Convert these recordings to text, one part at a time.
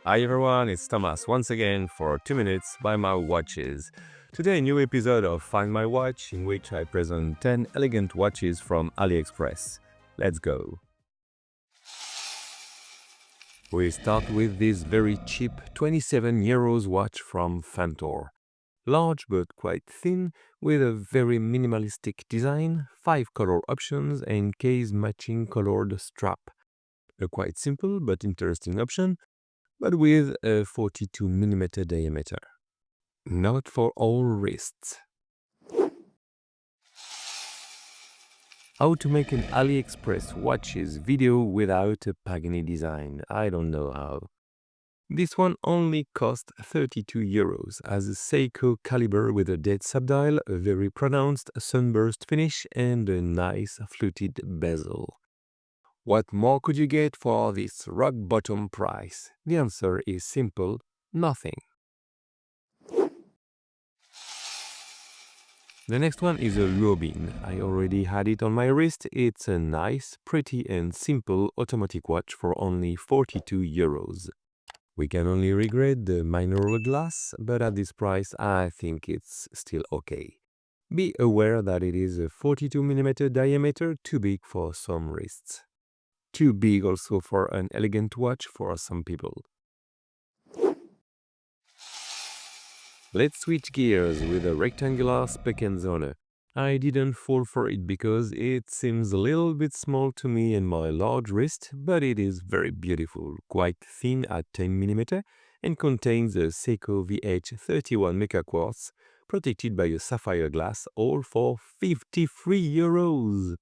Hi everyone, it's Thomas once again for 2 minutes by my watches. Today a new episode of Find My Watch in which I present 10 elegant watches from Aliexpress. Let's go. We start with this very cheap 27 euros watch from Fantor. Large but quite thin, with a very minimalistic design, 5 color options and case matching colored strap. A quite simple but interesting option, but with a 42mm diameter. Not for all wrists. How to make an Aliexpress watches video without a Pagani Design. I don't know how. This one only cost 32 euros, as a Seiko caliber with a dead subdial, a very pronounced sunburst finish and a nice fluted bezel. What more could you get for this rock bottom price? The answer is simple, nothing. The next one is a Luobin. I already had it on my wrist. It's a nice, pretty and simple automatic watch for only 42 euros. We can only regret the mineral glass, but at this price I think it's still okay. Be aware that it is a 42mm diameter, too big for some wrists. Too big also for an elegant watch for some people. Let's switch gears with a rectangular Specht Söhne. I didn't fall for it because it seems a little bit small to me and my large wrist, but it is very beautiful, quite thin at 10mm and contains a Seiko VH31 Mecha Quartz, protected by a sapphire glass, all for 53 euros.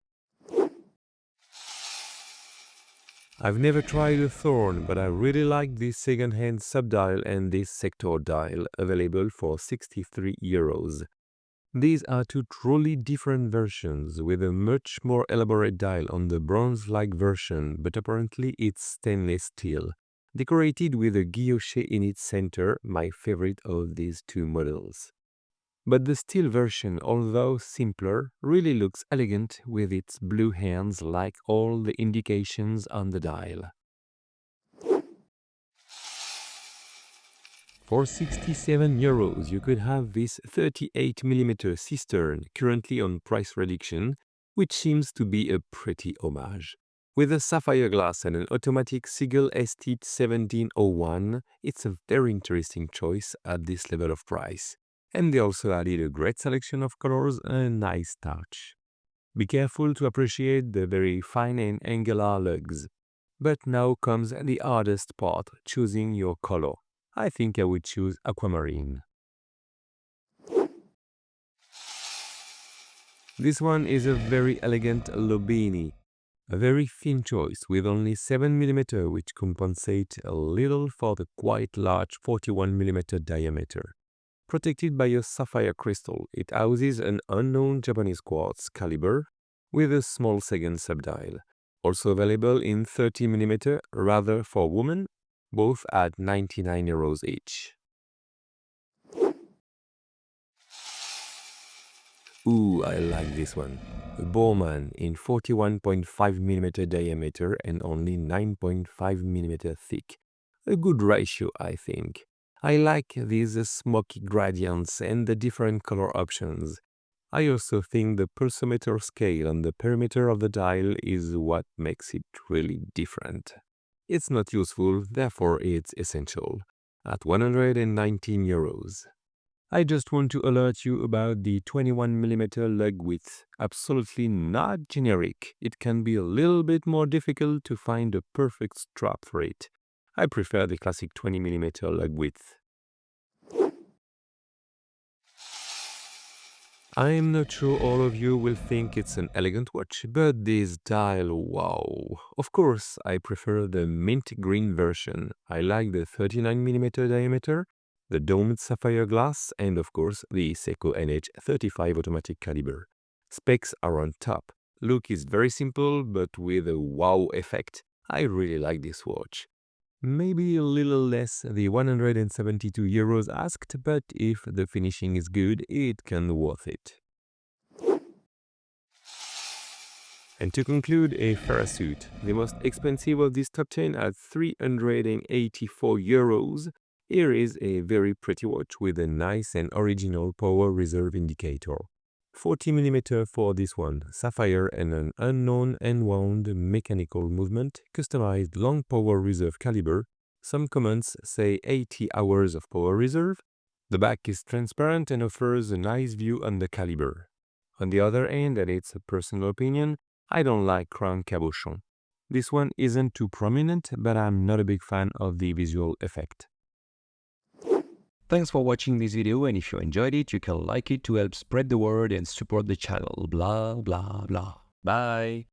I've never tried a Thorn, but I really like this second-hand subdial and this sector dial, available for 63 euros. These are two truly different versions, with a much more elaborate dial on the bronze-like version, but apparently it's stainless steel, decorated with a guilloche in its center, my favorite of these two models. But the steel version, although simpler, really looks elegant with its blue hands like all the indications on the dial. For 67 euros, you could have this 38mm Seestern, currently on price reduction, which seems to be a pretty homage. With a sapphire glass and an automatic Sigel ST 1701, it's a very interesting choice at this level of price. And they also added a great selection of colors and a nice touch. Be careful to appreciate the very fine and angular lugs. But now comes the hardest part, choosing your color. I think I would choose aquamarine. This one is a very elegant Lobinni. A very thin choice with only 7mm, which compensate a little for the quite large 41mm diameter. Protected by a sapphire crystal, it houses an unknown Japanese quartz caliber with a small second subdial. Also available in 30mm, rather for women, both at 99 euros each. Ooh, I like this one. A Borman in 41.5mm diameter and only 9.5mm thick. A good ratio, I think. I like these smoky gradients and the different color options. I also think the pulsometer scale on the perimeter of the dial is what makes it really different. It's not useful, therefore it's essential. At 119 euros. I just want to alert you about the 21mm lug width. Absolutely not generic. It can be a little bit more difficult to find a perfect strap for it. I prefer the classic 20mm lug width. I'm not sure all of you will think it's an elegant watch, but this dial, wow. Of course, I prefer the mint green version. I like the 39mm diameter, the domed sapphire glass, and of course the Seiko NH35 automatic caliber. Specs are on top. Look is very simple, but with a wow effect. I really like this watch. Maybe a little less the 172 euros asked, but if the finishing is good, it can be worth it. And to conclude, a Farasute, the most expensive of this top 10 at €384. Here is a very pretty watch with a nice and original power reserve indicator. 40mm for this one, sapphire and an unknown end-wound mechanical movement, customized long power reserve caliber. Some comments say 80 hours of power reserve. The back is transparent and offers a nice view on the caliber. On the other hand, and it's a personal opinion, I don't like crown cabochon. This one isn't too prominent, but I'm not a big fan of the visual effect. Thanks for watching this video, and if you enjoyed it, you can like it to help spread the word and support the channel. Blah blah blah. Bye!